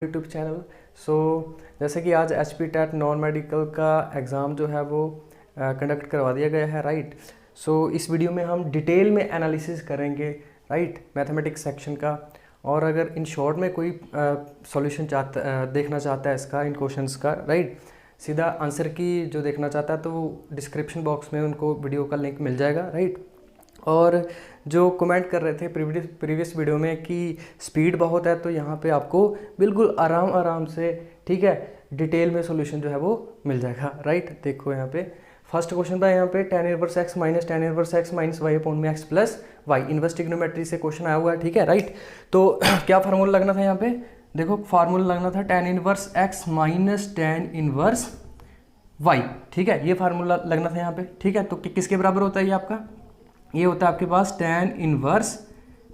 YouTube channel. सो जैसे कि आज HP टेट नॉन मेडिकल का एग्ज़ाम जो है वो कंडक्ट करवा दिया गया है, राइट। सो इस वीडियो में हम डिटेल में एनालिसिस करेंगे, राइट, मैथमेटिक्स सेक्शन का। और अगर इन शॉर्ट में कोई सॉल्यूशन देखना चाहता है इसका, इन क्वेश्चंस का, राइट, सीधा आंसर की जो देखना चाहता है तो डिस्क्रिप्शन बॉक्स में उनको वीडियो का लिंक मिल जाएगा, राइट। और जो कमेंट कर रहे थे प्रीवियस वीडियो में कि स्पीड बहुत है, तो यहाँ पे आपको बिल्कुल आराम से, ठीक है, डिटेल में सॉल्यूशन जो है वो मिल जाएगा, राइट। देखो यहाँ पे फर्स्ट क्वेश्चन था, यहाँ पे tan inverse x minus tan inverse x minus y upon में x plus y, inverse trigonometry से क्वेश्चन आया हुआ है, ठीक है, राइट। तो क्या फार्मूला लगना था यहाँ पे? देखो फार्मूला लगना था tan inverse x minus tan inverse y, ठीक है, ये फार्मूला लगना था यहाँ पे, ठीक है। तो किसके बराबर होता है ये आपका? ये होता है आपके पास tan inverse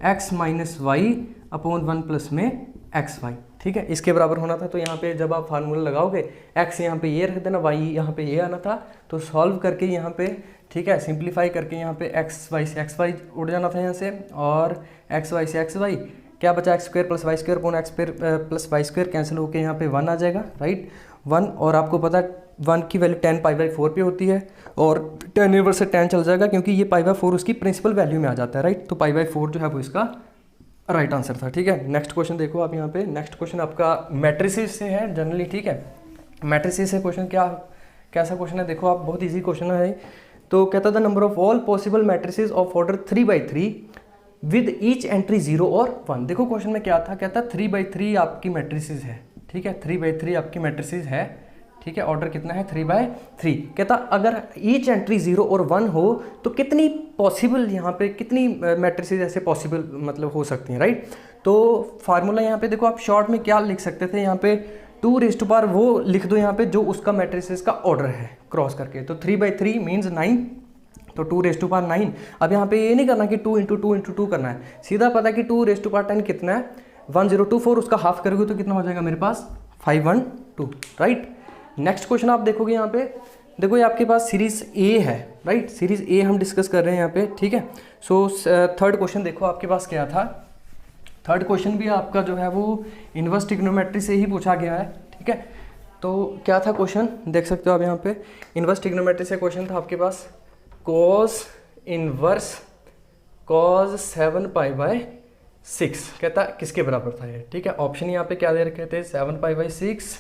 x minus y upon 1 plus में एक्स वाई, ठीक है, इसके बराबर होना था। तो यहाँ पे जब आप फार्मूला लगाओगे, x यहाँ पे ये रख देना, y यहाँ पे ये आना था, तो सॉल्व करके यहाँ पे, ठीक है, सिंप्लीफाई करके यहाँ पे एक्स वाई से एक्स वाई उड़ जाना था यहाँ से, और एक्स वाई से एक्स वाई क्या बचा, x square plus y square upon x square plus y square cancel होकर यहाँ पे 1 आ जाएगा, राइट, 1। और आपको पता 1 की वैल्यू tan π/4 पे होती है, और tan इनवर्स से tan चल जाएगा क्योंकि ये π/4 उसकी प्रिंसिपल वैल्यू में आ जाता है, राइट। तो π/4 जो है वो इसका राइट आंसर था, ठीक है। नेक्स्ट क्वेश्चन देखो आप यहाँ पे, नेक्स्ट क्वेश्चन आपका मैट्रिसेस से है जनरली, ठीक है। मैट्रिसेस से क्वेश्चन कैसा क्वेश्चन है देखो आप, बहुत ईजी क्वेश्चन है। तो कहता था number of all possible matrices of order 3/3 with each entry 0 और 1। देखो क्वेश्चन में क्या था, कहता 3/3 आपकी मैट्रिसेस है, ठीक है, 3/3 आपकी मैट्रिसेस है, ठीक है। ऑर्डर कितना है? 3/3। कहता अगर ईच एंट्री 0 और 1 हो तो कितनी पॉसिबल, यहाँ पे कितनी मैट्रिसेस ऐसे पॉसिबल मतलब हो सकती हैं, राइट। तो फार्मूला यहाँ पे देखो आप शॉर्ट में क्या लिख सकते थे, यहाँ पे 2 वो लिख दो यहाँ पे जो उसका मैट्रिसेस का ऑर्डर है क्रॉस करके। तो 3/3 मीन्स 9, तो 2 9। अब यहाँ पे ये नहीं करना कि 2 × 2 × 2 करना है, सीधा पता कि 2 कितना है, 1024, उसका हाफ करोगे तो कितना हो जाएगा मेरे पास, 512, राइट। नेक्स्ट क्वेश्चन आप देखोगे यहाँ पे, देखो ये आपके पास सीरीज ए है, राइट, सीरीज ए हम डिस्कस कर रहे हैं यहाँ पे, ठीक है। सो थर्ड क्वेश्चन देखो आपके पास क्या था, थर्ड क्वेश्चन भी आपका जो है वो इनवर्स ट्रिग्नोमेट्री से ही पूछा गया है, ठीक है। तो क्या था क्वेश्चन, देख सकते हो आप यहाँ पे, इनवर्स ट्रिग्नोमेट्री से क्वेश्चन था आपके पास, cos इनवर्स cos 7π/6, कहता किसके बराबर था ये, ठीक है। ऑप्शन यहाँ पे क्या दे रखे थे, 7π/6,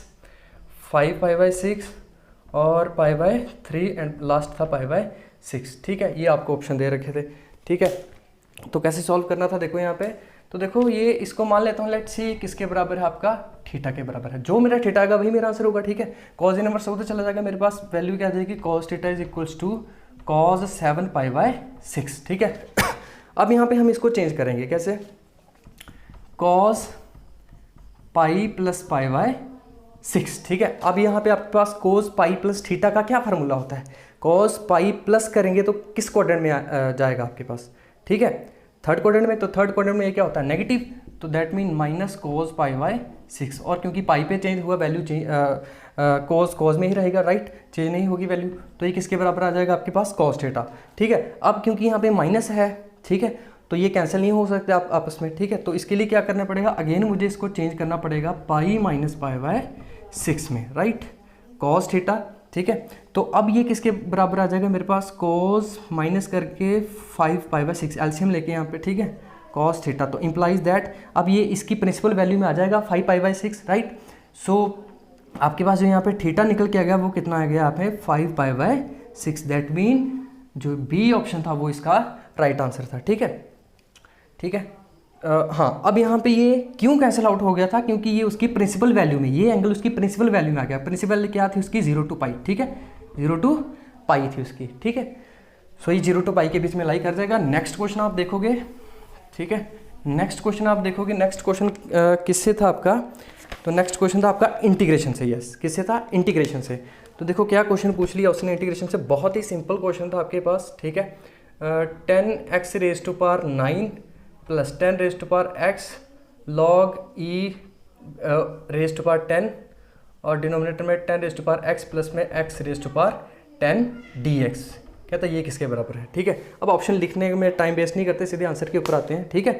5π/6 और π/3 एंड लास्ट था π/6, ठीक है, ये आपको ऑप्शन दे रखे थे, ठीक है। तो कैसे सॉल्व करना था देखो यहाँ पे, तो देखो ये इसको मान लेता हूँ, लेट्स सी किसके बराबर है, आपका थीटा के बराबर है। जो मेरा थीटा आएगा वही मेरा आंसर होगा, ठीक है। कॉस इनवर्स होता चला जाएगा, मेरे पास वैल्यू क्या आ जाएगी, cos theta is equals to cos 7π/6, ठीक है। अब यहाँ पे हम इसको चेंज करेंगे, कैसे, cos पाई प्लस π/6, ठीक है। अब यहाँ पे आपके पास cos पाई प्लस थीटा का क्या फार्मूला होता है, cos पाई प्लस करेंगे तो किस क्वाड्रेंट में जाएगा आपके पास, ठीक है, थर्ड क्वाड्रेंट में। तो थर्ड क्वाड्रेंट में ये क्या होता है, नेगेटिव, तो दैट मीन माइनस cos π/6, और क्योंकि पाई पे चेंज हुआ वैल्यू cos में ही रहेगा, राइट, चेंज नहीं होगी वैल्यू, तो ये किसके बराबर आ जाएगा आपके पास, cos थीटा, ठीक है। अब क्योंकि यहाँ पे माइनस है, ठीक है, तो ये कैंसिल नहीं हो सकते आप आपस में, ठीक है। तो इसके लिए क्या करना पड़ेगा, अगेन मुझे इसको चेंज करना पड़ेगा पाई माइनस π/6 में, राइट, cos थीटा, ठीक है। तो अब ये किसके बराबर आ जाएगा मेरे पास, cos माइनस करके 5π/6 एलसीएम लेके यहाँ पे, ठीक है, cos थीटा, तो इम्प्लाइज दैट अब ये इसकी प्रिंसिपल वैल्यू में आ जाएगा 5π/6, राइट। सो आपके पास जो यहाँ पे थीटा निकल के आ गया वो कितना आ गया यहाँ पे, 5π/6, दैट मीन जो बी ऑप्शन था वो इसका राइट आंसर था, ठीक है, ठीक है। हाँ, अब यहाँ पे ये क्यों कैंसिल आउट हो गया था, क्योंकि ये उसकी प्रिंसिपल वैल्यू में, ये एंगल उसकी प्रिंसिपल वैल्यू में आ गया। प्रिंसिपल क्या थी उसकी, 0 to π, ठीक है, 0 to π थी उसकी, ठीक है। सो ये 0 to π के बीच में लाई कर जाएगा। नेक्स्ट क्वेश्चन आप देखोगे, ठीक है, नेक्स्ट क्वेश्चन आप देखोगे, नेक्स्ट क्वेश्चन किससे था आपका, तो नेक्स्ट क्वेश्चन था आपका इंटीग्रेशन से, यस, किससे था, इंटीग्रेशन से। तो देखो क्या क्वेश्चन पूछ लिया उसने इंटीग्रेशन से, बहुत ही सिंपल क्वेश्चन था आपके पास, ठीक है। 10x⁻⁹ plus 10⁻x log e (10) और डिनोमिनेटर में 10⁻x प्लस में x⁻10 dx, कहता है ये किसके बराबर है, ठीक है। अब ऑप्शन लिखने में टाइम वेस्ट नहीं करते, सीधे आंसर के ऊपर आते हैं, ठीक है।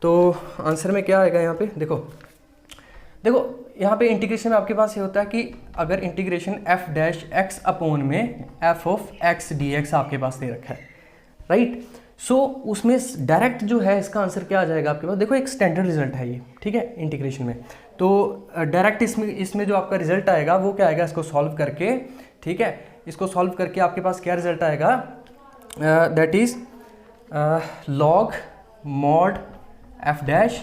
तो आंसर में क्या आएगा यहाँ पे देखो, देखो यहाँ पे इंटीग्रेशन में आपके पास ये होता है कि अगर integration f dash x upon में f of x d x आपके पास दे रखा है, राइट। सो उसमें डायरेक्ट जो है इसका आंसर क्या आ जाएगा आपके पास, देखो एक स्टैंडर्ड रिजल्ट है ये, ठीक है, इंटीग्रेशन में। तो डायरेक्ट इसमें जो आपका रिजल्ट आएगा वो क्या आएगा, इसको सॉल्व करके, ठीक है, इसको सॉल्व करके आपके पास क्या रिजल्ट आएगा, that is log mod F dash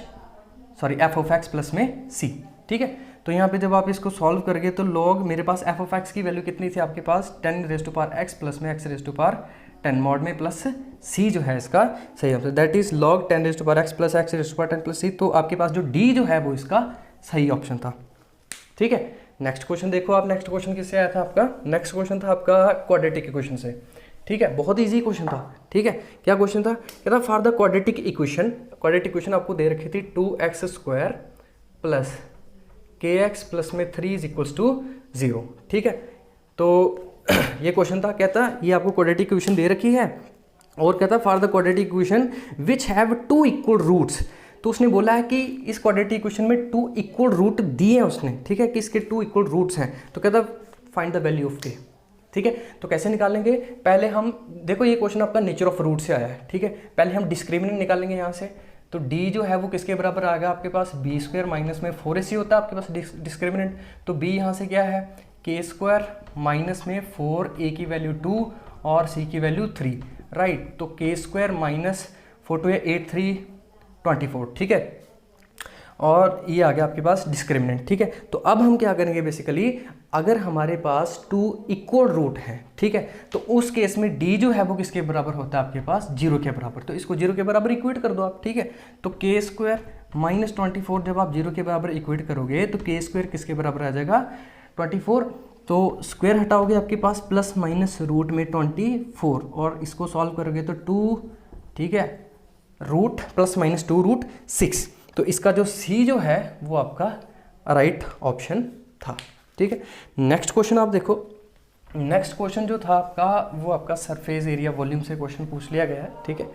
F of x plus में सी, ठीक है। तो यहाँ पे जब आप इसको सॉल्व करोगे तो लॉग मेरे पास एफ ऑफ एक्स की वैल्यू कितनी थी आपके पास 10 raise to power x plus में x raise to power 10 mod में प्लस सी जो है इसका सही answer, that is log 10 raise to power x plus x raise to power 10 plus c. तो आपके पास जो डी जो है वो इसका सही ऑप्शन था, ठीक है। नेक्स्ट क्वेश्चन देखो आप, नेक्स्ट क्वेश्चन किससे आया था आपका, नेक्स्ट क्वेश्चन था आपका क्वाड्रेटिक इक्वेशन से, ठीक है, बहुत इजी क्वेश्चन था, ठीक है। क्या क्वेश्चन था, क्या था, फॉर द क्वाड्रेटिक इक्वेशन आपको दे रखी थी 2x² प्लस kx प्लस में 3 इज इक्वल्स टू 0, ठीक है। तो ये क्वेश्चन था, कहता ये आपको क्वाड्रेटिक इक्वेशन दे रखी है और कहता for the quadratic equation which have 2 equal roots. तो उसने बोला है कि इस क्वाड्रेटिक इक्वेशन में 2 इक्वल रूट दिए हैं उसने, ठीक है, कि इसके 2 इक्वल रूट्स हैं। तो कहता find the value of k, ठीक है। तो कैसे निकालेंगे, पहले हम देखो ये क्वेश्चन आपका नेचर ऑफ रूट से आया है, ठीक है। पहले हम डिस्क्रिमिनेंट निकालेंगे यहाँ से, तो d जो है वो किसके बराबर आ गया आपके पास, b² माइनस में 4ac होता है आपके पास डिस्क्रिमिनेंट। तो b यहाँ से क्या है, k² माइनस में 4a की वैल्यू 2 और c की वैल्यू 3, राइट। तो k² माइनस 4 2 8 3 24, ठीक है। और ये आ गया आपके पास डिस्क्रिमिनेंट, ठीक है। तो अब हम क्या करेंगे बेसिकली, अगर हमारे पास 2 इक्वल रूट हैं, ठीक है, तो उस केस में d जो है वो किसके बराबर होता है आपके पास 0 के बराबर। तो इसको 0 के बराबर इक्वेट कर दो आप, ठीक है। तो k² माइनस 24 जब आप 0 के बराबर इक्वेट करोगे तो k² किसके बराबर आ जाएगा 24। तो स्क्वायर हटाओगे आपके पास प्लस माइनस रूट में 24 और इसको सॉल्व करोगे तो 2, ठीक है, रूट प्लस माइनस 2 रूट 6। तो इसका जो C जो है वो आपका राइट ऑप्शन था, ठीक है। नेक्स्ट क्वेश्चन आप देखो, नेक्स्ट क्वेश्चन जो था आपका वो आपका सरफेस एरिया वॉल्यूम से क्वेश्चन पूछ लिया गया है, ठीक है।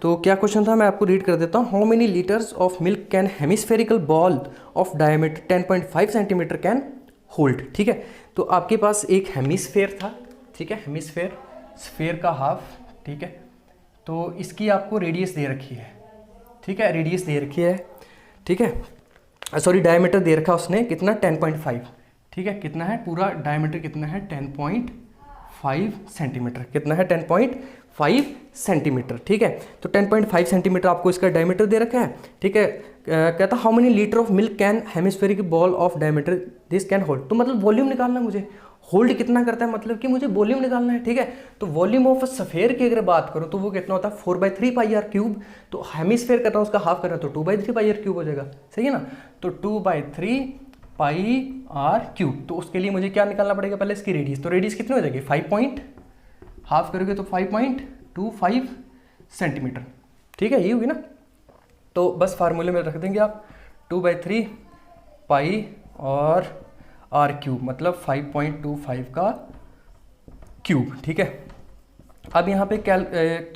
तो क्या क्वेश्चन था मैं आपको रीड कर देता हूँ। How many litres of milk can hemispherical ball of diameter 10.5 centimetre can hold, ठीक है। तो आपके पास एक हेमिस्फेयर था, ठीक है, हेमिस्फेयर स्फेयर का हाफ, ठीक है। तो इसकी आपको रेडियस दे रखी है, ठीक है, रेडियस दे रखी है, ठीक है, सॉरी डायमीटर दे रखा उसने कितना 10.5, ठीक है, कितना है पूरा डायमीटर कितना है 10.5 सेंटीमीटर, कितना है 10.5 सेंटीमीटर, ठीक है। तो 10.5 सेंटीमीटर आपको इसका डायमीटर दे रखा है, ठीक है। कहता how many litre of milk can hemispheric ball of diameter this can hold. तो मतलब वॉल्यूम निकालना मुझे, होल्ड कितना करता है मतलब कि मुझे वॉल्यूम निकालना है, ठीक है। तो वॉल्यूम ऑफ स्फेयर की अगर बात करो तो वो कितना होता है 4/3 पाई आर क्यूब। तो हेमिस्फेयर कर रहा हूँ उसका हाफ कर रहा हूँ तो 2/3 पाई आर क्यूब हो जाएगा, सही है ना। तो 2/3 पाई आर क्यूब। तो उसके लिए मुझे क्या निकालना पड़ेगा पहले इसकी रेडियस। तो रेडियस कितनी हो जाएगी 5 पॉइंट, हाफ करोगे तो 5.25 सेंटीमीटर, ठीक है, ये होगी ना। तो बस फार्मूले में रख देंगे आप 2/3 पाई और आर क्यूब मतलब 5.25 का क्यूब, ठीक है। अब यहाँ पे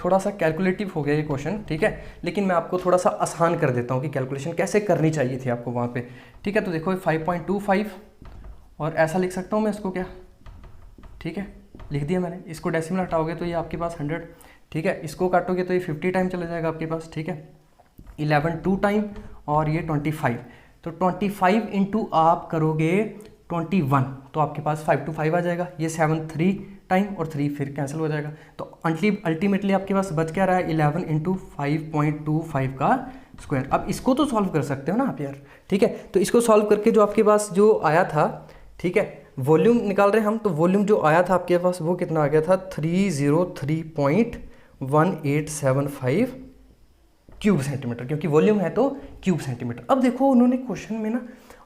थोड़ा सा कैलकुलेटिव हो गया ये क्वेश्चन, ठीक है, लेकिन मैं आपको थोड़ा सा आसान कर देता हूँ कि कैलकुलेशन कैसे करनी चाहिए थी आपको वहाँ पे, ठीक है। तो देखो 5.25 और ऐसा लिख सकता हूँ मैं इसको क्या, ठीक है, लिख दिया मैंने। इसको डेसिमल हटाओगे तो ये आपके पास 100, ठीक है, इसको काटोगे तो ये 50 टाइम चला जाएगा आपके पास, ठीक है, 11 2 टाइम और ये 25। तो 25 इंटू आप करोगे 21 तो आपके पास 5 to 5 आ जाएगा, ये 7 3 टाइम और 3 फिर कैंसिल हो जाएगा। तो अल्टीमेटली आपके पास बच क्या रहा है 11 इंटू 5.25 का स्क्वायर। अब इसको तो सॉल्व कर सकते हो ना आप यार, ठीक है। तो इसको सॉल्व करके जो आपके पास जो आया था, ठीक है, वॉल्यूम निकाल रहे हैं हम, तो वॉल्यूम जो आया था आपके पास वो कितना आ गया था 303.1875 क्यूब सेंटीमीटर, क्योंकि वॉल्यूम है तो क्यूब सेंटीमीटर। अब देखो उन्होंने क्वेश्चन में ना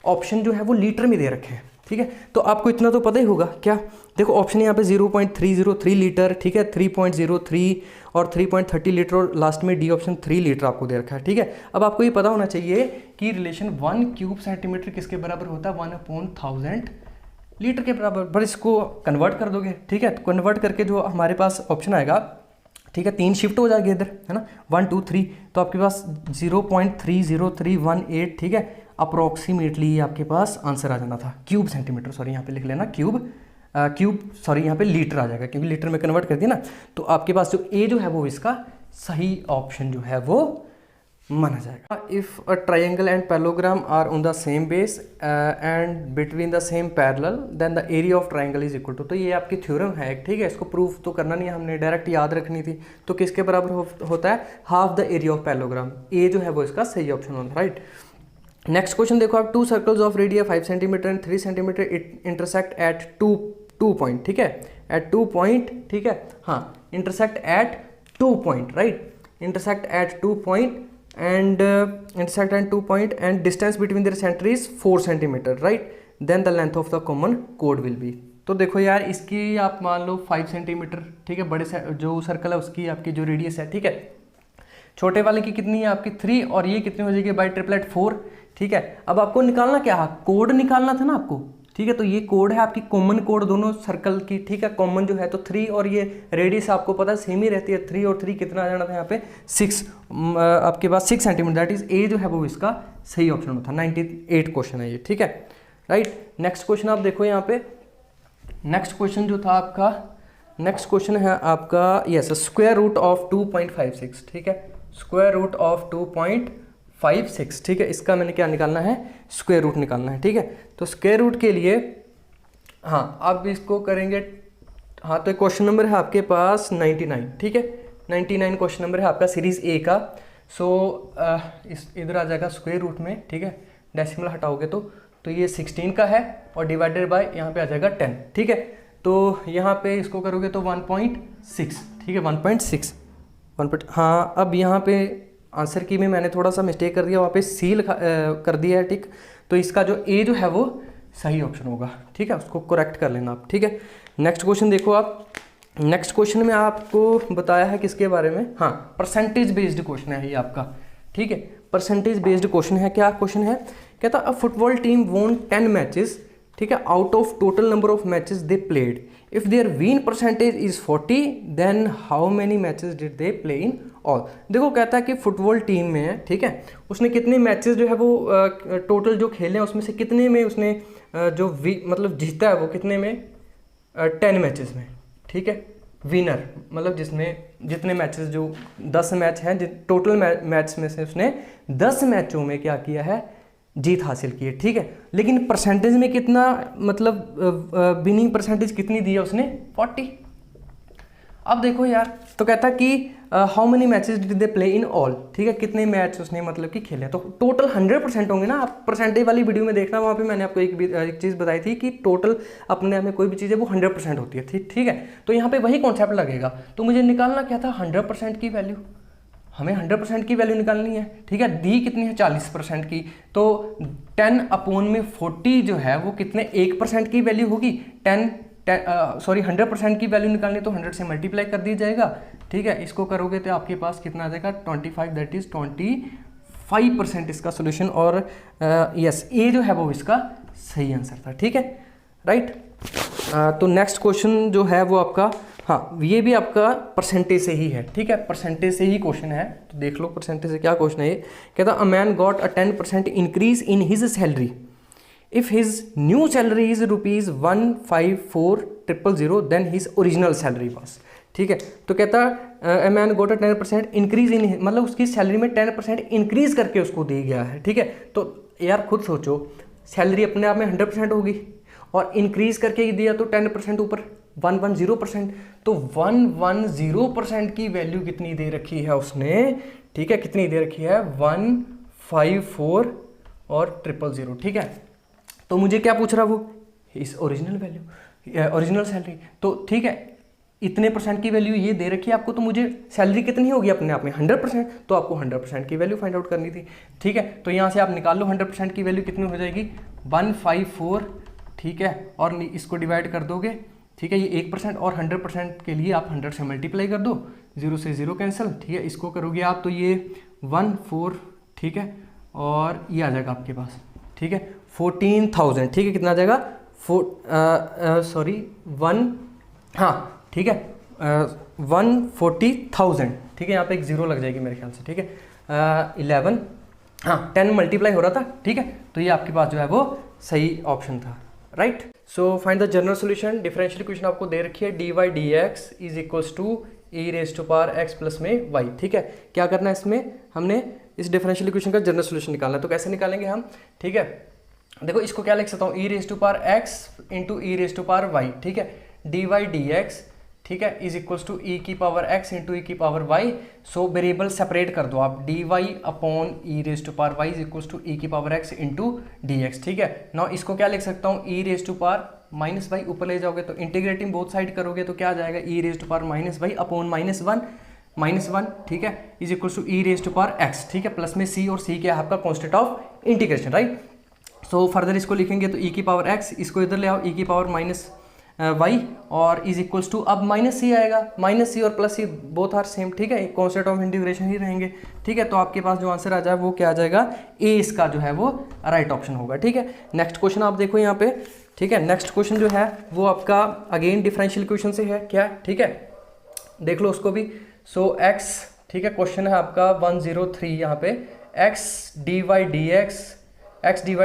ऑप्शन जो है वो लीटर में दे रखे हैं, ठीक है। तो आपको इतना तो पता ही होगा क्या, देखो ऑप्शन यहाँ पे 0.303 लीटर, ठीक है, 3.03 और 3.30 लीटर और लास्ट में डी ऑप्शन 3 लीटर आपको दे रखा है, ठीक है। अब आपको ये पता होना चाहिए कि रिलेशन 1 क्यूब सेंटीमीटर किसके बराबर होता है 1/1000 लीटर के बराबर। पर इसको कन्वर्ट कर दोगे, ठीक है, तो कन्वर्ट करके जो हमारे पास ऑप्शन आएगा, ठीक है, 3 शिफ्ट हो जाएगी इधर, है ना, 1 2 3, तो आपके पास 0.30318, ठीक है, अप्रोक्सीमेटली आपके पास आंसर आ जाना था, क्यूब सेंटीमीटर, सॉरी यहाँ पे लिख लेना सॉरी यहाँ पे लीटर आ जाएगा, क्योंकि लीटर में कन्वर्ट कर दिया ना। तो आपके पास जो ए जो है वो इसका सही ऑप्शन जो है वो माना जाएगा। If a triangle and parallelogram are on the same base and between the same parallel then the area of triangle is equal to, तो ये आपकी थ्योरम है, ठीक है, इसको प्रूफ तो करना नहीं है, हमने डायरेक्ट याद रखनी थी। तो किसके बराबर होता है, half the area of parallelogram, a जो है वो इसका सही ऑप्शन होता है, राइट। नेक्स्ट क्वेश्चन देखो आप, 2 circles of radii 5 centimetre and 3 centimetre it intersect at two point, ठीक है, एट 2 पॉइंट, ठीक है, हाँ, intersect at 2 point, right, intersect at 2 point and intersect at 2 point and distance between their center is 4 centimeter, right, then the length of the common chord will be। तो देखो यार, इसकी आप मान लो 5 सेंटीमीटर, ठीक है, बड़े जो सर्कल है उसकी आपकी जो रेडियस है, ठीक है, छोटे वाले की कितनी है आपकी 3, और ये कितनी हो जाएगी बाई ट्रिपलेट 4, ठीक है। अब आपको निकालना क्या है, कोड निकालना था ना आपको, ठीक है, तो ये कोड है आपकी कॉमन कोड दोनों सर्कल की, ठीक है, कॉमन जो है तो 3 और ये रेडियस आपको पता है सेम ही रहती है, 3 और 3 कितना आ जाना था यहाँ पे 6, आपके पास 6 सेंटीमीटर, दैट इज ए जो है वो इसका सही ऑप्शन होता है। 98 क्वेश्चन है ये, ठीक है, राइट। नेक्स्ट क्वेश्चन आप देखो यहाँ पे, नेक्स्ट क्वेश्चन जो था आपका, नेक्स्ट क्वेश्चन है आपका यस, स्क्वायर रूट ऑफ 2.56, ठीक है, स्क्वायर रूट ऑफ 2.56, ठीक है, इसका मैंने क्या निकालना है, स्क्वायर रूट निकालना है, ठीक है। तो स्क्वायर रूट के लिए हाँ अब इसको करेंगे, हाँ, तो क्वेश्चन नंबर है आपके पास 99, ठीक है, 99 क्वेश्चन नंबर है आपका सीरीज ए का। सो इस इधर आ जाएगा स्क्वायर रूट में, ठीक है, डेसिमल हटाओगे तो ये 16 का है और डिवाइडेड बाय यहाँ पे आ जाएगा 10, ठीक है। तो यहाँ पे इसको करोगे तो 1.6, ठीक है, 1.6 हाँ, अब यहाँ पे आंसर की में मैंने थोड़ा सा मिस्टेक कर दिया, वहाँ पे सी कर दिया है, ठीक, तो इसका जो ए जो है वो सही ऑप्शन होगा, ठीक है, उसको करेक्ट कर लेना आप, ठीक है। नेक्स्ट क्वेश्चन देखो आप, नेक्स्ट क्वेश्चन में आपको बताया है किसके बारे में, हाँ, परसेंटेज बेस्ड क्वेश्चन है ये आपका, ठीक है, परसेंटेज बेस्ड क्वेश्चन है। क्या क्वेश्चन है, कहता अ फुटबॉल टीम वोन 10 मैचेस, ठीक है, out of total number of matches they played, if their win percentage is 40 then how many matches did they play in all. देखो कहता है कि फुटबॉल टीम में है, ठीक है, उसने कितने मैचेस जो है वो टोटल जो खेले हैं उसमें से कितने में उसने जो मतलब जीता है वो कितने में, 10 मैचेस में, ठीक है, विनर मतलब जिसमें जितने मैचेस जो 10 मैच हैं, टोटल मैच में से उसने 10 मैचों में क्या किया है, जीत हासिल की है, ठीक है। लेकिन परसेंटेज में कितना, मतलब विनिंग परसेंटेज कितनी दी है उसने, 40। अब देखो यार, तो कहता कि how many matches did they play in all, ठीक है, कितने मैच उसने मतलब कि खेले, तो टोटल 100% होंगे ना। आप परसेंटेज वाली वीडियो में देखना, वहाँ पे मैंने आपको एक चीज़ बताई थी कि टोटल अपने आप में कोई भी चीज़ है वो 100% होती है, ठीक है। तो यहाँ पे वही कॉन्सेप्ट लगेगा। तो मुझे निकालना क्या था, 100% की वैल्यू, हमें 100% की वैल्यू निकालनी है, ठीक है। दी कितनी है, 40% की, तो 10/40 जो है वो कितने 1% की वैल्यू होगी, 100% की वैल्यू निकालनी तो 100 से मल्टीप्लाई कर दिया जाएगा, ठीक है। इसको करोगे तो आपके पास कितना आ जाएगा, 25, दैट इज 25% इसका सोल्यूशन, और यस ए जो है वो इसका सही आंसर था, ठीक है, राइट। तो नेक्स्ट क्वेश्चन जो है वो आपका, हाँ, ये भी आपका परसेंटेज से ही है, ठीक है, परसेंटेज से ही क्वेश्चन है। तो देख लो परसेंटेज से क्या क्वेश्चन है ये, कहता a man got a 10% increase in his salary if his new salary is ₹154,000 then his original salary was, ठीक है। तो कहता a man got a 10% increase in, मतलब उसकी सैलरी में 10% इंक्रीज करके उसको दी गया है, ठीक है। तो यार खुद सोचो, सैलरी अपने आप में 100% होगी और इंक्रीज करके दिया तो 10% ऊपर 110%, तो 110% की वैल्यू कितनी दे रखी है उसने, ठीक है, कितनी दे रखी है, 154 और 000, ठीक है। तो मुझे क्या पूछ रहा वो, इस ओरिजिनल वैल्यू, ओरिजिनल सैलरी, तो ठीक है, इतने परसेंट की वैल्यू ये दे रखी है आपको, तो मुझे सैलरी कितनी होगी अपने आप में 100%, तो आपको 100% की वैल्यू फाइंड आउट करनी थी, ठीक है। तो यहाँ से आप निकाल लो 100% की वैल्यू कितनी हो जाएगी, 154, ठीक है, और इसको डिवाइड कर दोगे, ठीक है, ये 1% और 100% के लिए आप 100 से मल्टीप्लाई कर दो, 0 से 0 कैंसिल, ठीक है, इसको करोगे आप तो ये 14, ठीक है, और ये आ जाएगा आपके पास, ठीक है, 14,000, ठीक है, कितना आ जाएगा, 140,000, ठीक है, यहाँ पे एक 0 लग जाएगी मेरे ख्याल से, ठीक है, 11 हाँ 10 मल्टीप्लाई हो रहा था, ठीक है। तो ये आपके पास जो है वो सही ऑप्शन था, right. So find the general solution. Differential equation आपको दे रखी है dy dx is equals to e raise to power x plus में y, ठीक है। क्या करना है इसमें, हमने इस डिफरेंशियल इक्वेशन का जनरल सोल्यूशन निकालना है। तो कैसे निकालेंगे हम, ठीक है। देखो इसको क्या लिख सकता हूँ, e raise to power x into e raise to power y, ठीक है। dy dx, ठीक है, इज इक्वल्स टू ई की पावर x इंटू ई की power y। So variable separate कर दो आप, dy upon e raise to power y is equals to e की पावर x इंटू dx, ठीक है। नाउ इसको क्या लिख सकता हूँ, e raise to power minus y, ऊपर ले जाओगे तो इंटीग्रेटिंग बोथ साइड करोगे तो क्या आ जाएगा, e raise to power minus y upon minus one, ठीक है, is equals to e raise to power x, ठीक है, प्लस में c, और c क्या है आपका constant of integration, right. So further इसको लिखेंगे तो e की पावर x, इसको इधर ले आओ, e की पावर माइनस y, और इज इक्वल्स टू अब माइनस सी आएगा, माइनस सी और plus c both are same, ठीक है, कॉन्सेप्ट ऑफ इंटीग्रेशन ही रहेंगे, ठीक है। तो आपके पास जो आंसर आ जाए वो क्या आ जाएगा, ए इसका जो है वो राइट ऑप्शन होगा, ठीक है। नेक्स्ट क्वेश्चन आप देखो यहाँ पे, ठीक है। नेक्स्ट क्वेश्चन जो है वो आपका अगेन डिफरेंशियल इक्वेशन से है, क्या, ठीक है, देख लो उसको भी। सो x, ठीक है, क्वेश्चन है आपका 103 यहाँ पे, x dy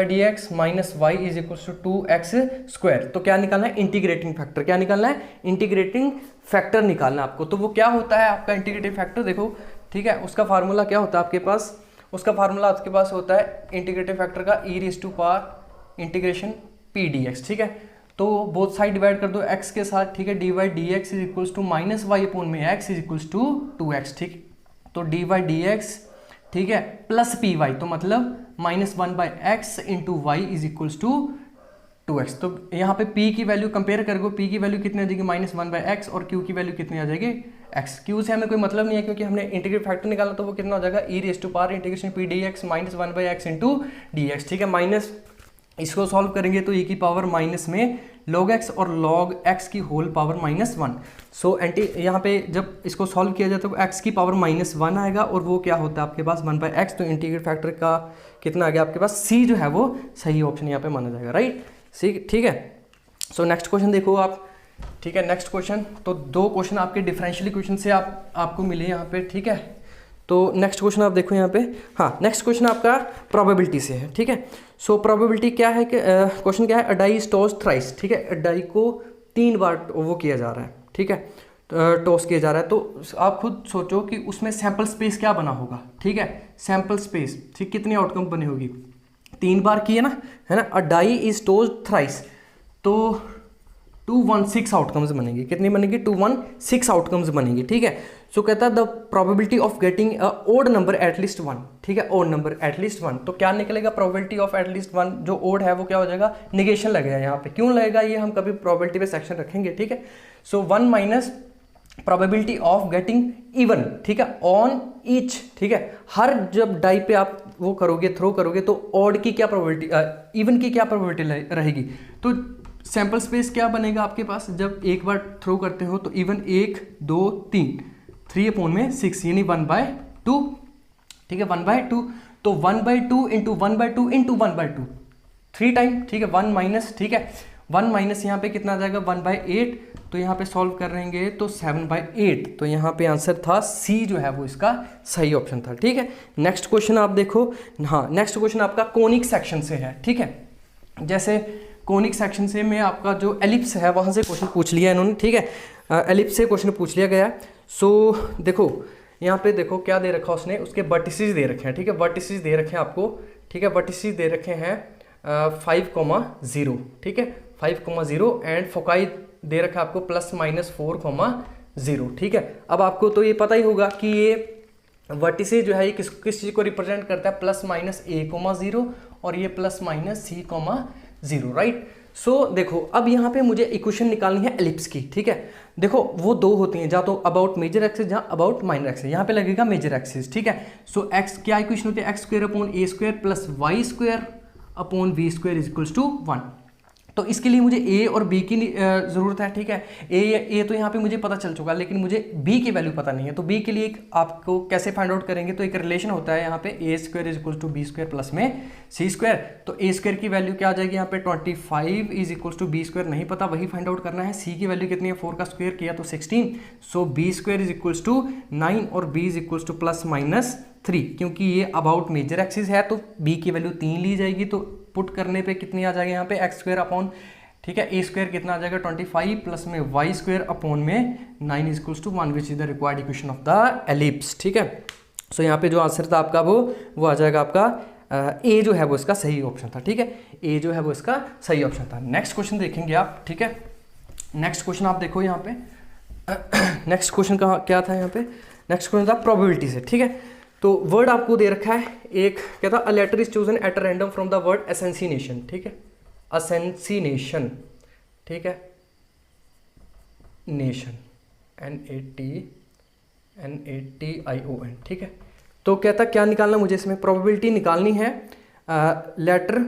dx minus y is equal to 2x square. तो क्या निकालना है, इंटीग्रेटिंग फैक्टर, क्या निकालना है, इंटीग्रेटिंग फैक्टर निकालना है आपको। तो वो क्या होता है आपका इंटीग्रेटिंग फैक्टर, देखो, ठीक है, उसका फार्मूला क्या होता है आपके पास, उसका फार्मूला आपके पास होता है इंटीग्रेटिंग फैक्टर का e raise to power integration P d x, ठीक है। तो बोथ साइड डिवाइड कर दो x के साथ, ठीक है, dy dx is equals to minus y upon में x is equals to 2x, ठीक। तो dy dx, ठीक है, प्लस पी वाई, तो मतलब minus 1/x into y is equals to 2x। तो यहाँ पे p की वैल्यू कंपेयर करोगे, p की वैल्यू कितनी आ जाएगी, माइनस 1/x, और q की वैल्यू कितनी आ जाएगी, x। q से हमें कोई मतलब नहीं है क्योंकि हमने इंटीग्रेट फैक्टर निकाला, तो वो कितना हो जाएगा, e raise to power integration P d x minus 1/x into d x, ठीक है। माइनस इसको सॉल्व करेंगे तो e की पावर माइनस में log x और log x की होल पावर -1। सो एंटी यहाँ पे जब इसको सॉल्व किया जाए तो x की पावर -1 आएगा, और वो क्या होता है आपके पास 1/x। तो इंटीग्रेट फैक्टर का कितना आ गया आपके पास, c जो है वो सही ऑप्शन यहाँ पे माना जाएगा, राइट, सी, ठीक है। सो नेक्स्ट क्वेश्चन देखो आप, ठीक है। नेक्स्ट क्वेश्चन, तो दो क्वेश्चन आपके डिफरेंशियल इक्वेशन से आपको मिले यहाँ पे, ठीक है। तो नेक्स्ट क्वेश्चन आप देखो यहाँ पे, हाँ, नेक्स्ट क्वेश्चन आपका प्रोबेबिलिटी से है, ठीक है। सो प्रोबेबिलिटी क्या है कि क्वेश्चन क्या है, अ डाई इज टॉस्ड थ्राइस, ठीक है, डाई को 3 बार वो किया जा रहा है, ठीक है, टॉस किया जा रहा है। तो आप खुद सोचो कि उसमें सैंपल स्पेस क्या बना होगा, ठीक है, सैंपल स्पेस, ठीक, कितनी आउटकम बनी होगी, 3 बार की है ना, अ डाई इज टॉस्ड थ्राइस, तो 216 आउटकम्स बनेंगी, कितनी बनेगी, 216 आउटकम्स बनेंगी, ठीक है। सो कहता है the probability of getting a odd number at least 1, ठीक है, ओड नंबर एटलीस्ट 1। तो क्या निकलेगा, प्रोबेबिलिटी ऑफ एटलीस्ट 1, जो ओड है वो क्या हो जाएगा, निगेशन लगेगा यहाँ पे। क्यों लगेगा, ये हम कभी प्रोबेबिलिटी पे सेक्शन रखेंगे, ठीक है। सो 1 minus probability of getting even, ठीक है, ऑन ईच, ठीक है, हर जब डाई पे आप वो करोगे, थ्रो करोगे, तो ऑड की क्या प्रोबेबिलिटी, इवन की क्या प्रोबेबिलिटी रहेगी। तो सैंपल स्पेस क्या बनेगा आपके पास, जब एक बार थ्रो करते हो तो इवन 1 2 3 3 अपॉन में 6 यानी 1/2, ठीक है, 1/2। तो 1/2 इंटू 1/2 इंटू 1/2 3 टाइम, ठीक है, 1 माइनस, ठीक है, 1 माइनस यहाँ पे कितना आ जाएगा 1/8। तो यहाँ पे सॉल्व कर रहेंगे तो 7/8। तो यहाँ पे आंसर था सी जो है वो इसका सही ऑप्शन था, ठीक है। नेक्स्ट क्वेश्चन आप देखो, हाँ, नेक्स्ट क्वेश्चन आपका कोनिक सेक्शन से है, ठीक है। जैसे कोनिक सेक्शन से में आपका जो एलिप्स है वहाँ से क्वेश्चन पूछ लिया इन्होंने, ठीक है, एलिप्स से क्वेश्चन पूछ लिया गया। सो देखो यहाँ पे देखो क्या दे रखा उसने, उसके वर्टिसेस दे रखे हैं, ठीक है, वर्टिसेस दे रखे हैं आपको, ठीक है, वर्टिसेस दे रखे हैं 5,0, ठीक है, 5,0 एंड फोकाई दे रखा है आपको +-4,0, ठीक है। अब आपको तो ये पता ही होगा कि ये वर्टिसेस जो है ये किस चीज़ को रिप्रेजेंट करता है, +-a,0 और ये +-c,0, राइट। सो देखो अब यहाँ पे मुझे इक्वेशन निकालनी है एलिप्स की, ठीक है। देखो वो दो होती हैं, जहाँ तो अबाउट मेजर एक्सिस, जहाँ अबाउट माइनर एक्सिस, यहाँ पे लगेगा मेजर एक्सिस, ठीक है। सो एक्स क्या इक्वेशन होती है, x² upon a² plus y² upon v² is equals to 1। तो इसके लिए मुझे a और b की ज़रूरत है, ठीक है। a तो यहाँ पे मुझे पता चल चुका, लेकिन मुझे b की वैल्यू पता नहीं है। तो b के लिए आपको कैसे फाइंड आउट करेंगे, तो एक रिलेशन होता है यहाँ पे a² is equals to b² plus में c²। तो a² की वैल्यू क्या आ जाएगी यहाँ पे 25 इज इक्वल्स टू b² नहीं पता, वही फाइंड आउट करना है। c की वैल्यू कितनी है, 4 का स्क्वायर किया तो 16। सो b² इज इक्वल्स टू 9 और b इज इक्वल्स टू +-3, 3, क्योंकि ये अबाउट मेजर एक्सिस है तो b की वैल्यू 3 ली जाएगी, तो पुट करने पे कितनी आ जाएगी यहाँ पे एक्स स्क्वायर अपॉन, ठीक है, ए स्क्वायर कितना आ जाएगा 25 प्लस में वाई स्क्वायर अपॉन में 9 is to 1 which is the required equation of the ellipse, ठीक है। सो यहाँ पे जो आंसर था आपका वो आ जाएगा आपका ए जो है वो इसका सही ऑप्शन था, ठीक है, ए जो है वो इसका सही ऑप्शन था। नेक्स्ट क्वेश्चन देखेंगे आप, ठीक है, नेक्स्ट क्वेश्चन आप देखो यहाँ पे नेक्स्ट क्वेश्चन का क्या था यहाँ पे, नेक्स्ट क्वेश्चन था प्रोबेबिलिटी से, ठीक है। तो वर्ड आपको दे रखा है एक, क्या था, a letter is chosen at a random from the word assassination, ठीक है, असेंसिनेशन, ठीक है, नेशन, NATION, ठीक है। तो कहता क्या निकालना मुझे इसमें, प्रोबेबिलिटी निकालनी है लेटर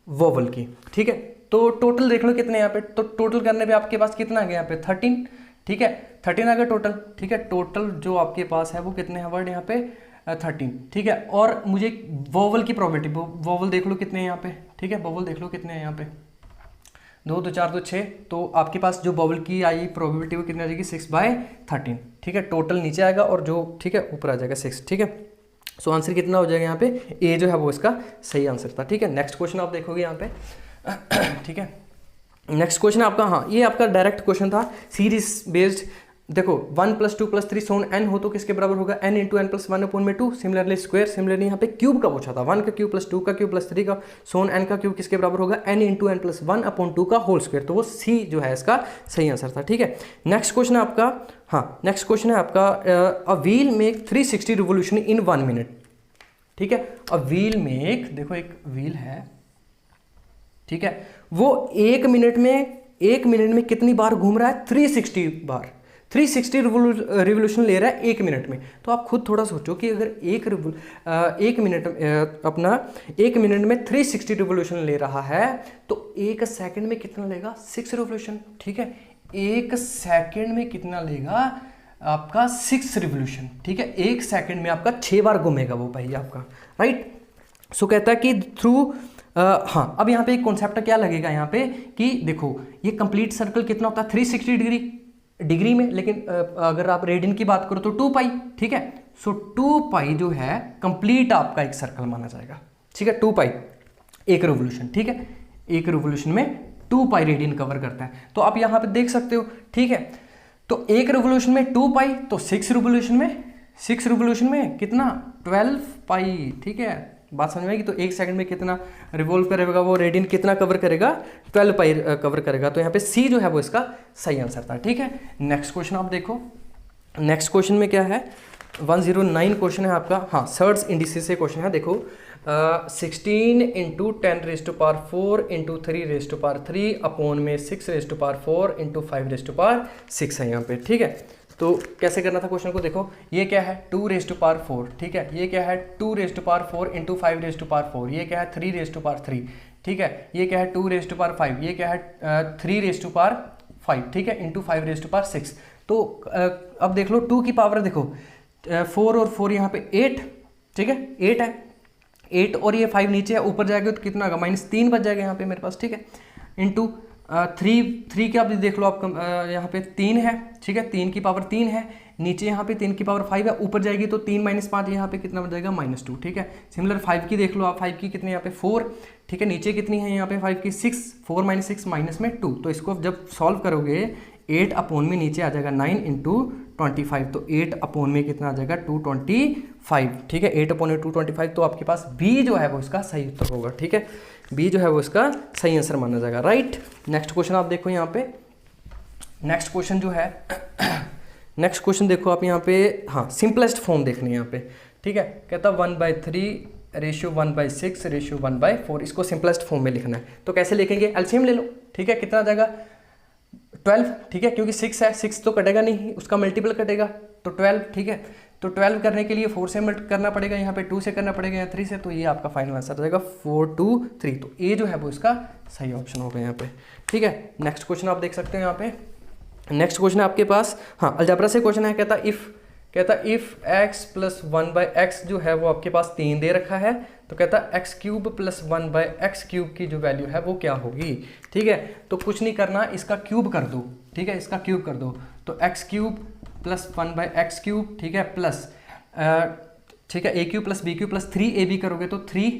वोवल की, ठीक है। तो टोटल देख लो कितने यहाँ पे, तो टोटल करने पे आपके पास कितना आ गया यहाँ पे 13, ठीक है, 13 आ गया टोटल, ठीक है। टोटल जो आपके पास है वो कितने हैं वर्ड यहाँ पे 13, ठीक है। और मुझे वोवल की प्रोबेबिलिटी, वोवल देख लो कितने हैं यहाँ पे, ठीक है, वोवल देख लो कितने हैं यहाँ पे, 2 2 4 2 6, तो आपके पास जो वोवल की आई प्रोबेबिलिटी वो कितनी आ जाएगी 6/13, ठीक है। टोटल नीचे आएगा और जो, ठीक है, ऊपर आ जाएगा 6, ठीक है। सो आंसर कितना हो जाएगा यहाँ पे, ए जो है वो इसका सही आंसर था, ठीक है। नेक्स्ट क्वेश्चन आप देखोगे यहाँ पे ठीक है, नेक्स्ट क्वेश्चन आपका, हाँ ये आपका डायरेक्ट क्वेश्चन था सीरीज बेस्ड। देखो 1 + 2 + 3 सोन n हो तो किसके बराबर होगा, n × n + 1 अपॉन में 2, सिमिलरली स्क्वायर, सिमिलरली यहाँ पे क्यूब का पूछा था, 1 का क्यूब + 2 का क्यूब + 3 का सोन n का क्यूब किसके बराबर होगा, n × n + 1 अपॉन 2 का होल स्क्वायर, तो वो सी जो है इसका सही आंसर था, ठीक है। नेक्स्ट क्वेश्चन है आपका, हाँ नेक्स्ट क्वेश्चन है आपका, a wheel make 360 revolution in 1 minute, ठीक है। अ व्हील मेक, देखो एक व्हील है, ठीक है, वो 1 मिनट में कितनी बार घूम रहा है, 360 बार, 360 रिवोल्यूशन ले रहा है 1 मिनट में। तो आप खुद थोड़ा सोचो कि अगर एक मिनट अपना 1 मिनट में 360 रिवोल्यूशन ले रहा है तो 1 सेकंड में कितना लेगा, 6 रिवोल्यूशन, ठीक है। 1 सेकंड में कितना लेगा आपका 6 रिवोल्यूशन, ठीक है। 1 सेकंड में आपका 6 बार घूमेगा वो भाई आपका, राइट। सो कहता है कि थ्रू हाँ, अब यहाँ पे एक कॉन्सेप्ट क्या लगेगा यहाँ पे कि देखो ये कंप्लीट सर्कल कितना होता है 360 डिग्री में, लेकिन अगर आप रेडियन की बात करो तो 2 पाई, ठीक है। सो 2 पाई जो है कंप्लीट आपका एक सर्कल माना जाएगा, ठीक है। 2 पाई एक रिवोल्यूशन, ठीक है, एक रिवोल्यूशन में 2 पाई रेडियन कवर करता है। तो आप यहाँ पे देख सकते हो, ठीक है। तो एक रिवोल्यूशन में 2 पाई, तो 6 रिवोल्यूशन में कितना 12 पाई, ठीक है। बात समझ में आएगी। तो 1 सेकंड में कितना रिवॉल्व करेगा वो रेडियन, कितना कवर करेगा 12 पाई कवर करेगा। तो यहाँ पे सी जो है वो इसका सही आंसर था, ठीक है। नेक्स्ट क्वेश्चन आप देखो, नेक्स्ट क्वेश्चन में क्या है, 109 क्वेश्चन है आपका, हाँ सर्ड्स इंडिसेस से क्वेश्चन है। देखो 16 × 10⁴ × 3⁴ अपॉन में 6⁴ × 5⁴ है यहाँ पे, ठीक है। तो कैसे करना था क्वेश्चन को, देखो ये क्या है 2⁴, ठीक है, ये क्या है 2⁴ × 5⁴, ये क्या है 3⁵, ठीक है, ये क्या है 2⁵, ये क्या है 3⁵, ठीक है, × 5⁵। तो अब देख लो 2 की पावर देखो 4 और 4 यहाँ पे 8, ठीक है, 8 है, 8 और ये 5 नीचे है, ऊपर जाएगा तो कितना होगा -3 बच जाएगा यहाँ पे मेरे पास, ठीक है। इंटू 3 के आप देख लो, आप यहाँ पे 3 है, ठीक है, 3 की पावर 3 है, नीचे यहाँ पे 3 की पावर 5 है, ऊपर जाएगी तो 3 - 5 यहाँ पे कितना बच जाएगा -2, ठीक है। सिमिलर 5 की देख लो आप, 5 की कितनी यहाँ पे 4, ठीक है, नीचे कितनी है यहाँ पे 5 की 6, 4 - 6 माइनस में 2। तो इसको जब सॉल्व करोगे 8 अपॉन में नीचे आ जाएगा 9 × 25, तो 8 अपॉन में कितना आ जाएगा 225, ठीक है, 8 अपॉन में 225। तो आपके पास बी जो है वो इसका सही उत्तर होगा, ठीक है, बी जो है वो इसका सही आंसर माना जाएगा, राइट। नेक्स्ट क्वेश्चन आप देखो यहाँ पे, नेक्स्ट क्वेश्चन जो है नेक्स्ट क्वेश्चन देखो आप यहाँ पे, हाँ सिंपलेस्ट फॉर्म देखनी है यहाँ पे, ठीक है। कहता 1/3 रेशियो 1/6 रेशियो 1/4, इसको सिंपलेस्ट फॉर्म में लिखना है। तो कैसे लिखेंगे, एलसीएम ले लो, ठीक है, कितना आ जाएगा 12, ठीक है, क्योंकि 6 है, 6 तो कटेगा नहीं, उसका मल्टीपल कटेगा, तो 12, ठीक है। तो 12 करने के लिए 4 से मल्ट करना पड़ेगा, यहाँ पे 2 से करना पड़ेगा, या 3 से, तो ये आपका फाइनल आंसर आ जाएगा 4 2 3। तो ए जो है वो इसका सही ऑप्शन होगा यहाँ पे, ठीक है। नेक्स्ट क्वेश्चन आप देख सकते हो यहाँ पे, नेक्स्ट क्वेश्चन है आपके पास, हाँ अलजेब्रा से क्वेश्चन है। कहता इफ x + 1/x जो है वो आपके पास 3 दे रखा है, तो कहता x³ + 1/x³ की जो वैल्यू है वो क्या होगी, ठीक है। तो कुछ नहीं करना, इसका क्यूब कर दो, ठीक है, इसका क्यूब कर दो, तो x³ + 1/x³, ठीक है, प्लस ठीक है, a cube plus b cube plus 3ab करोगे तो 3,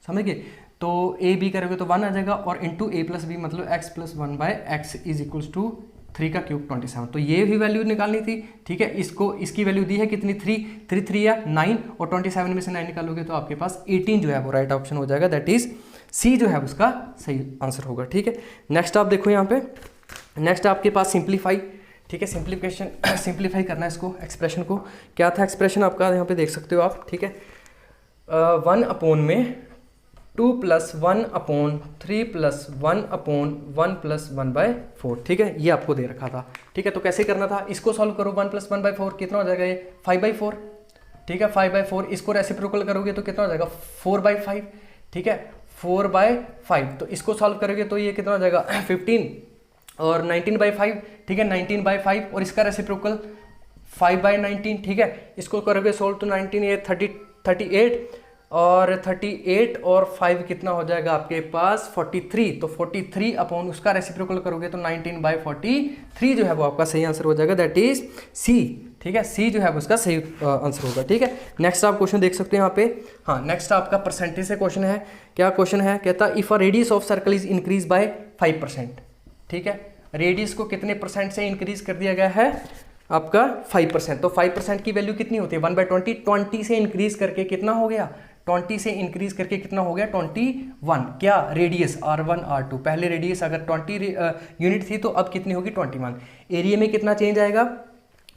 समझ गए, तो ए बी करोगे तो 1 आ जाएगा, और इंटू ए प्लस बी मतलब x plus 1 by x is equals to 3 का क्यूब 27। तो ये भी वैल्यू निकालनी थी, ठीक है। इसको इसकी वैल्यू दी है कितनी, 3 या 9, और 27 में से 9 निकालोगे तो आपके पास 18 जो है वो राइट ऑप्शन हो जाएगा, दैट इज सी जो है उसका सही आंसर होगा, ठीक है। नेक्स्ट आप देखो यहाँ पे, नेक्स्ट आपके पास सिंप्लीफाई, ठीक है, सिंप्लीफिकेशन सिंप्लीफाई करना है इसको, एक्सप्रेशन को। क्या था एक्सप्रेशन आपका, यहाँ पे देख सकते हो आप, ठीक है। 1 अपॉन में 2 plus 1 upon 3 plus 1 upon 1 plus 1/4, ठीक है, ये आपको दे रखा था, ठीक है। तो कैसे करना था, इसको सॉल्व करो, 1 प्लस 1/4 कितना हो जाएगा, ये 5/4, ठीक है, 5/4। इसको रेसिप्रोकल करोगे तो कितना हो जाएगा, 4/5, ठीक है, 4/5। तो इसको सॉल्व करोगे तो ये कितना हो जाएगा 15, और 19/5, ठीक है, 19/5, और इसका रेसिप्रोकल 5/19, ठीक है। इसको करोगे सोल्व तो 19 ये 38, और 38 और 5 कितना हो जाएगा आपके पास 43। तो 43 अपॉन उसका रेसिप्रोकल करोगे तो 19/43 जो है वो आपका सही आंसर हो जाएगा, दैट इज सी, ठीक है। सी जो है वो उसका सही आंसर होगा, ठीक है। नेक्स्ट आप क्वेश्चन देख सकते हैं यहाँ पे, हाँ, नेक्स्ट आपका परसेंटेज से क्वेश्चन है। क्या क्वेश्चन है, कहता if a radius of circle is increase by 5%, ठीक है, रेडियस को कितने परसेंट से इंक्रीज कर दिया गया है आपका 5%। तो 5% की वैल्यू कितनी होती है, 1/20, 20 से इंक्रीज करके कितना हो गया, 20 से इंक्रीज करके कितना हो गया 21। क्या रेडियस R1 R2, पहले रेडियस अगर 20 यूनिट थी तो अब कितनी होगी 21। एरिया में कितना चेंज आएगा,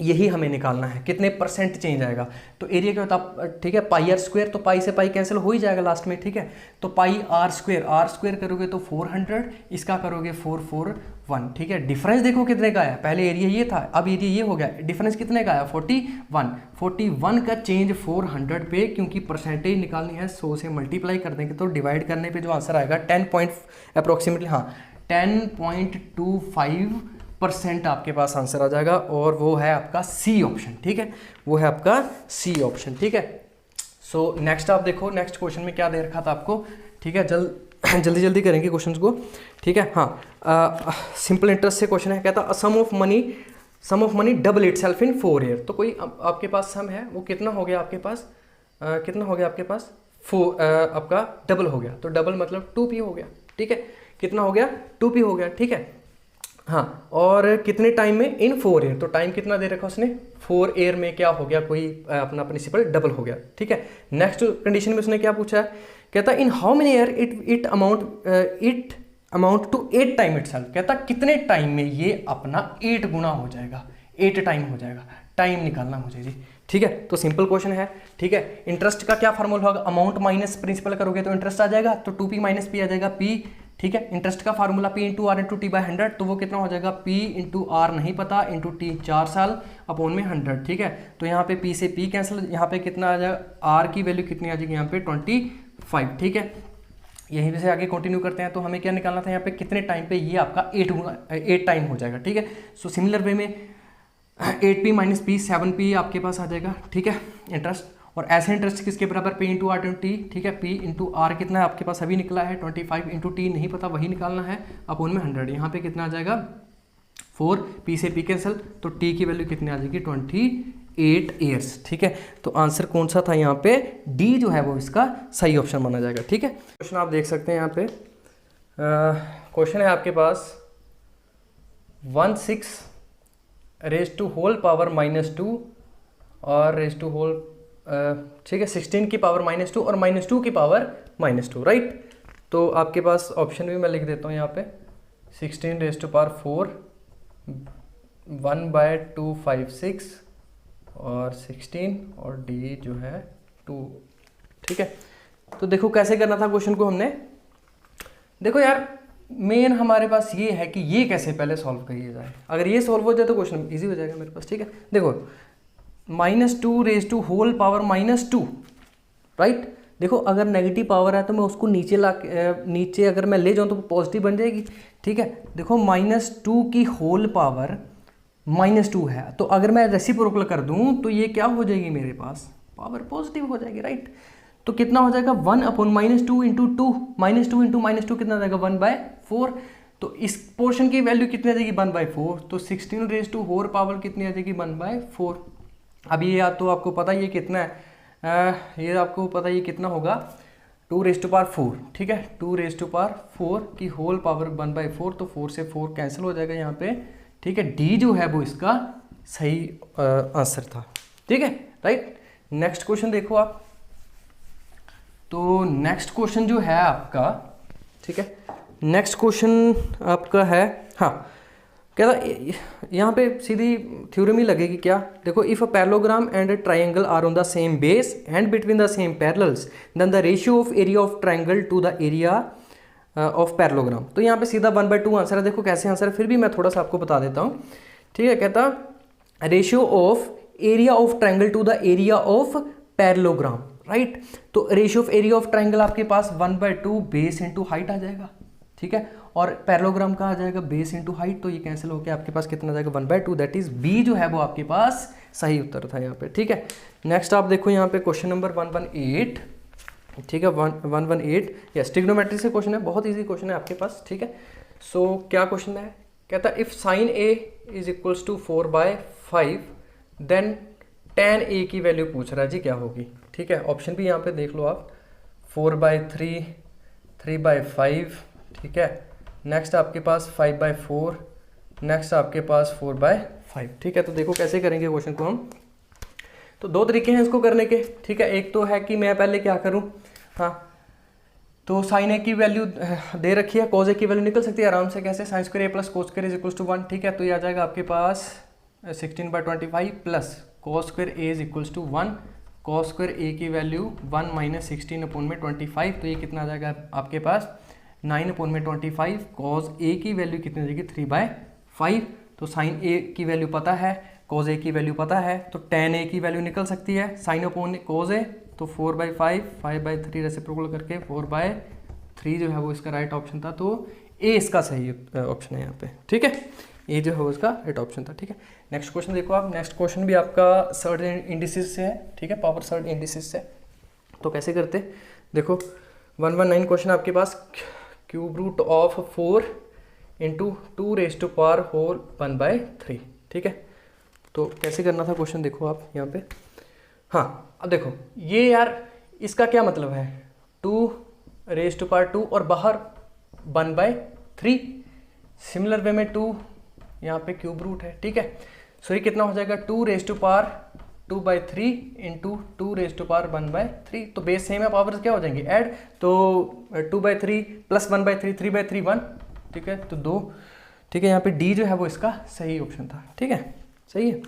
यही हमें निकालना है, कितने परसेंट चेंज आएगा। तो एरिया क्या होता है, ठीक है, पाई आर स्क्वायर, तो पाई से पाई कैंसिल हो ही जाएगा लास्ट में, ठीक है। तो पाई आर स्क्वायर करोगे तो 400, इसका करोगे 441, ठीक है। डिफरेंस देखो कितने का आया, पहले एरिया ये था, अब एरिया ये हो गया, डिफरेंस कितने का आया 41 का चेंज 400 पे, क्योंकि परसेंटेज निकालनी है 100 से मल्टीप्लाई कर देंगे तो डिवाइड करने पे जो आंसर आएगा 10 अप्रोक्सीमेटली, हाँ 10.25% आपके पास आंसर आ जाएगा, और वो है आपका सी ऑप्शन, ठीक है, वो है आपका सी ऑप्शन, ठीक है। सो नेक्स्ट आप देखो, नेक्स्ट क्वेश्चन में क्या दे रखा था आपको, ठीक है, जल्दी करेंगे क्वेश्चंस को, ठीक है। हाँ, सिंपल इंटरेस्ट से क्वेश्चन है, कहता sum of money double itself in 4 year. तो कोई आपके पास सम है, वो कितना हो गया आपके पास, कितना हो गया आपके पास 4, आपका डबल हो गया, तो डबल मतलब 2p हो गया, ठीक है, कितना हो गया 2p हो गया, ठीक है। हाँ, और कितने टाइम में, इन 4 ईयर, तो टाइम कितना दे रखा उसने 4 ईयर में क्या हो गया, कोई अपना प्रिंसिपल डबल हो गया, ठीक है। नेक्स्ट कंडीशन में उसने क्या पूछा है, कहता in how many year it amount to 8 time itself, कहता कितने टाइम में ये अपना 8 गुना हो जाएगा, 8 टाइम हो जाएगा, टाइम निकालना मुझे जी, ठीक है। तो सिंपल क्वेश्चन है, ठीक है। इंटरेस्ट का क्या फार्मूला होगा, अमाउंट माइनस प्रिंसिपल करोगे तो इंटरेस्ट आ जाएगा, तो 2p माइनस p आ जाएगा p, ठीक है। इंटरेस्ट का formula p into r into t by 100, तो वो कितना हो जाएगा p इंटू आर नहीं पता इंटू टी 4 साल अपॉन में 100, ठीक है। तो यहाँ पे p से p कैंसिल, यहाँ पे कितना आ जाएगा r की वैल्यू कितनी आ जाएगी यहाँ पे 25, ठीक है। यहीं से आगे कंटिन्यू करते हैं, तो हमें क्या निकालना था यहाँ पे, कितने टाइम पे ये आपका 8 टाइम हो जाएगा, ठीक है। सो सिमिलर वे में 8p माइनस p 7p आपके पास आ जाएगा, ठीक है, इंटरेस्ट। और ऐसे इंटरेस्ट किसके बराबर, p into r into t, ठीक है, p इंटू आर कितना है आपके पास अभी निकला है 25 इंटू टी नहीं पता, वही निकालना है अपॉन में 100। यहाँ पे कितना आ जाएगा 4, p से p कैंसिल, तो t की वैल्यू कितनी आ जाएगी 28 ईयर्स, ठीक है। तो आंसर कौन सा था यहाँ पे, डी जो है वो इसका सही ऑप्शन माना जाएगा, ठीक है। क्वेश्चन आप देख सकते हैं यहाँ पे, क्वेश्चन है आपके पास 16 रेज टू होल पावर -2 और रेज टू होल, ठीक है, 16 की पावर -2 और -2 की पावर -2, राइट। तो आपके पास ऑप्शन भी मैं लिख देता हूँ यहाँ पे, 16 रेज टू पावर 4, 1/256 और 16 और डी जो है 2, ठीक है। तो देखो कैसे करना था क्वेश्चन को हमने, देखो यार मेन हमारे पास ये है कि ये कैसे पहले सॉल्व करिए जाए, अगर ये सॉल्व हो जाए तो क्वेश्चन इजी हो जाएगा मेरे पास, ठीक है। देखो -2 raise to whole power -2, right. देखो अगर नेगेटिव पावर है तो मैं उसको नीचे अगर मैं ले जाऊँ तो पॉजिटिव बन जाएगी, ठीक है। देखो -2 की होल पावर -2 है, तो अगर मैं रेसिप्रोकल कर दूं तो ये क्या हो जाएगी, मेरे पास पावर पॉजिटिव हो जाएगी, राइट। तो कितना हो जाएगा 1 अपॉन -2 इंटू 2, -2 इंटू -2 कितना आ जाएगा 1/4। तो इस पोर्शन की वैल्यू कितनी आ जाएगी 1/4, तो 16 रेज टू होल पावर कितनी आ जाएगी 1/4। अब ये या तो आपको पता है ये कितना है, ये आपको पता ये कितना होगा 2⁴, ठीक है, 2⁴ की होल पावर 1/4, तो 4 से 4 कैंसिल हो जाएगा यहाँ पे, ठीक है। डी जो है वो इसका सही आंसर था, ठीक है, राइट। नेक्स्ट क्वेश्चन देखो आप, तो नेक्स्ट क्वेश्चन जो है आपका, ठीक है, नेक्स्ट क्वेश्चन आपका है, हाँ, क्या था यहाँ पे सीधी थ्योरम ही लगेगी क्या, देखो, if a parallelogram and a triangle are on the same base and between the same parallels then the ratio of area of triangle to the area of parallelogram. तो यहाँ पे सीधा 1/2 आंसर है। देखो कैसे आंसर है, फिर भी मैं थोड़ा सा आपको बता देता हूँ, ठीक है। कहता ratio of area of triangle to the area of parallelogram, right. तो ratio of area of triangle आपके पास 1/2 बेस इंटू हाइट आ जाएगा, ठीक है, और पैरेललोग्राम का आ जाएगा बेस इंटू हाइट, तो ये कैंसिल होकर आपके पास कितना आ जाएगा 1/2, दैट इज बी जो है वो आपके पास सही उत्तर था यहाँ पे, ठीक है। नेक्स्ट आप देखो यहाँ पे क्वेश्चन नंबर 118, ठीक है, 118, यस, ट्रिग्नोमेट्री से क्वेश्चन है, बहुत इजी क्वेश्चन है आपके पास, ठीक है। सो क्या क्वेश्चन है, कहता है if sin a is equals to 4/5 then tan a की वैल्यू पूछ रहा है जी क्या होगी, ठीक है। ऑप्शन भी यहाँ पे देख लो आप, 4/3, 3/5, ठीक है, नेक्स्ट आपके पास 5/4, नेक्स्ट आपके पास 4/5, ठीक है। तो देखो कैसे करेंगे क्वेश्चन को हम, तो दो तरीके हैं इसको करने के, ठीक है। एक तो है कि मैं पहले क्या करूं, हाँ, तो साइन ए की वैल्यू दे रखी है, कॉज ए की वैल्यू निकल सकती है आराम से, कैसे, sine square A plus cos square is equal to 1, ठीक है। तो ये आ जाएगा आपके पास 16/25 plus cos square A is equals to 1, cos square A की वैल्यू 1 - 16/25, तो ये कितना आ जाएगा आपके पास 9/25, कॉज ए की वैल्यू कितनी हो जाएगी 3/5, तो साइन ए की वैल्यू पता है, कॉज ए की वैल्यू पता है, तो tan ए की वैल्यू निकल सकती है, साइन अपॉन कॉज ए, तो 4/5, 5/3 रेसिप्रोकल करके 4/3 जो है वो इसका राइट ऑप्शन था, तो ए इसका सही ऑप्शन है यहाँ पे, ठीक है, ये जो है वो इसका राइट ऑप्शन था, ठीक है। नेक्स्ट क्वेश्चन देखो आप, नेक्स्ट क्वेश्चन भी आपका सर्ड इंडिसेस से है, ठीक है, पावर सर्ड इंडिसेस से। तो कैसे करते, देखो 119 क्वेश्चन आपके पास, क्यूब रूट ऑफ 4 इंटू 2⁻⁴, ठीक है। तो कैसे करना था क्वेश्चन, देखो आप यहाँ पे, हाँ, अब देखो ये यार इसका क्या मतलब है, 2⁻² और बाहर 1/3, सिमिलर वे में 2 यहाँ पे क्यूब रूट है, ठीक है। सो ये कितना हो जाएगा 2⁻² इंटू 2⁻1/3, तो बेस सेम है, पावर्स क्या हो जाएंगी ऐड, तो 2/3 प्लस 1/3, 3/3 1, ठीक है, तो 2, ठीक है। यहाँ पे डी जो है वो इसका सही ऑप्शन था, ठीक है, सही है।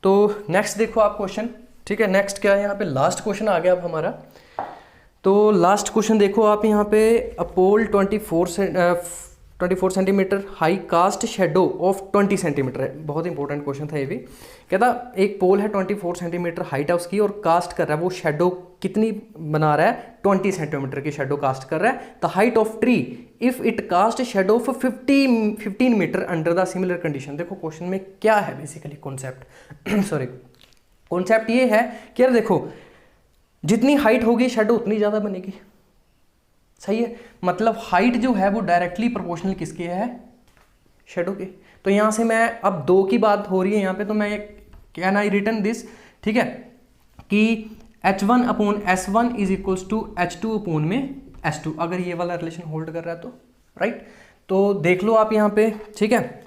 तो नेक्स्ट देखो आप क्वेश्चन, ठीक है, नेक्स्ट क्या है यहाँ पे, लास्ट क्वेश्चन आ गया अब हमारा। तो लास्ट क्वेश्चन देखो आप यहाँ पे, अ पोल 24 centimetre high cast shadow of 20 centimetre है, बहुत इंपॉर्टेंट क्वेश्चन था ये भी। कहता एक पोल है 24 सेंटीमीटर हाइट है उसकी, और कास्ट कर रहा है वो शेडो कितनी बना रहा है, 20 सेंटीमीटर की शेडो कास्ट कर रहा है। The height of tree if it cast shadow of 15 metre under the similar condition. देखो क्वेश्चन में क्या है बेसिकली कॉन्सेप्ट सॉरी, कॉन्सेप्ट ये है कि यार देखो जितनी हाइट होगी शेडो उतनी ज़्यादा बनेगी, सही है, मतलब हाइट जो है वो डायरेक्टली प्रोपोर्शनल किसके है, शेडो के। तो यहाँ से मैं अब 2 की बात हो रही है यहाँ पे, तो मैं कैन आई रिटर्न दिस, ठीक है, कि H1/S1 is equals to H2 में S2, अगर ये वाला रिलेशन होल्ड कर रहा है तो, राइट। तो देख लो आप यहाँ पे, ठीक है,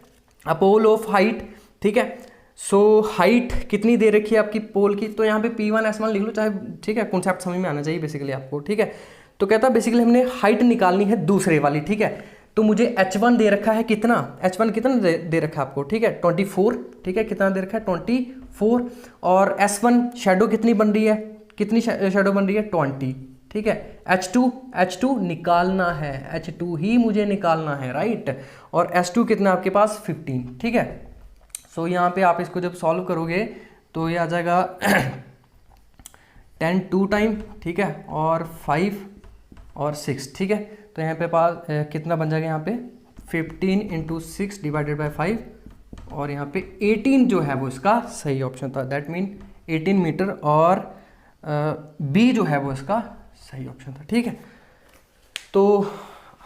अ पोल ऑफ हाइट, ठीक है, सो हाइट कितनी दे रखी है आपकी पोल की, तो यहाँ पे P1S1 लिख लो चाहे, ठीक है, कॉन्सेप्ट समझ में आना चाहिए बेसिकली आपको, ठीक है। तो कहता है बेसिकली हमने हाइट निकालनी है दूसरे वाली, ठीक है, तो मुझे H1 दे रखा है कितना, H1 कितना दे रखा है आपको, ठीक है, 24, ठीक है, कितना दे रखा है 24, और S1 शेडो कितनी बन रही है, कितनी शेडो बन रही है 20, ठीक है। H2 निकालना है, H2 ही मुझे निकालना है, राइट, और S2 कितना आपके पास 15, ठीक है। सो यहाँ पे आप इसको जब सॉल्व करोगे तो ये आ जाएगा 10 2 टाइम, ठीक है, और 5 और 6, ठीक है। तो यहाँ पे पास कितना बन जाएगा यहाँ पे 15 × 6 / 5, और यहाँ पे 18 जो है वो इसका सही ऑप्शन था, दैट मीन 18 मीटर, और बी जो है वो इसका सही ऑप्शन था, ठीक है। तो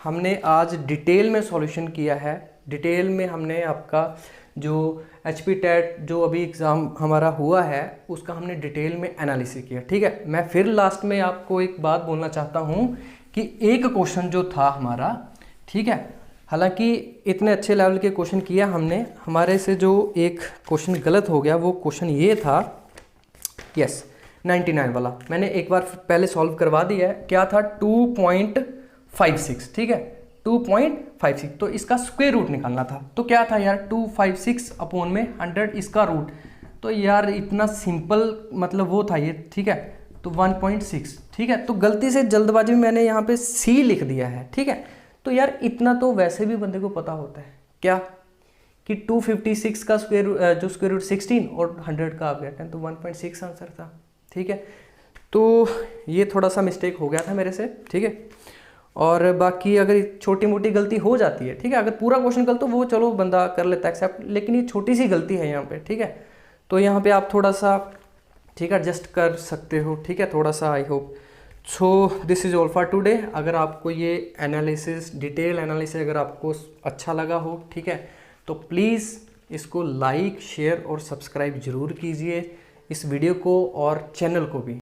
हमने आज डिटेल में सॉल्यूशन किया है, डिटेल में हमने आपका जो HP टेट जो अभी एग्ज़ाम हमारा हुआ है उसका हमने डिटेल में एनालिसिस किया। ठीक है, मैं फिर लास्ट में आपको एक बात बोलना चाहता हूँ कि एक क्वेश्चन जो था हमारा, ठीक है, हालांकि इतने अच्छे लेवल के क्वेश्चन किया हमने, हमारे से जो एक क्वेश्चन गलत हो गया वो क्वेश्चन ये था, यस 99 वाला मैंने एक बार पहले सॉल्व करवा दिया है। क्या था 2.56, ठीक है 2.56, तो इसका स्क्वायर रूट निकालना था। तो क्या था यार 256 अपॉन में 100 इसका रूट, तो यार इतना सिंपल मतलब वो था ये, ठीक है, तो 1.6, ठीक है। तो गलती से जल्दबाजी में मैंने यहाँ पे C लिख दिया है, ठीक है। तो यार इतना तो वैसे भी बंदे को पता होता है क्या कि 256 का जो स्क्वायर रूट 16 और 100 का आ गया 10, तो 1.6 आंसर था, ठीक है। तो ये थोड़ा सा मिस्टेक हो गया था मेरे से, ठीक है। और बाकी अगर छोटी मोटी गलती हो जाती है, ठीक है, अगर पूरा क्वेश्चन गलत तो वो चलो बंदा कर लेता है एक्सेप्ट, लेकिन ये छोटी सी गलती है यहाँ पे, ठीक है। तो यहाँ पे आप थोड़ा सा, ठीक है, एडजस्ट कर सकते हो, ठीक है, थोड़ा सा। I hope so this is all for today. अगर आपको ये एनालिसिस, डिटेल एनालिसिस अगर आपको अच्छा लगा हो, ठीक है, तो प्लीज़ इसको लाइक, शेयर और सब्सक्राइब ज़रूर कीजिए इस वीडियो को और चैनल को भी।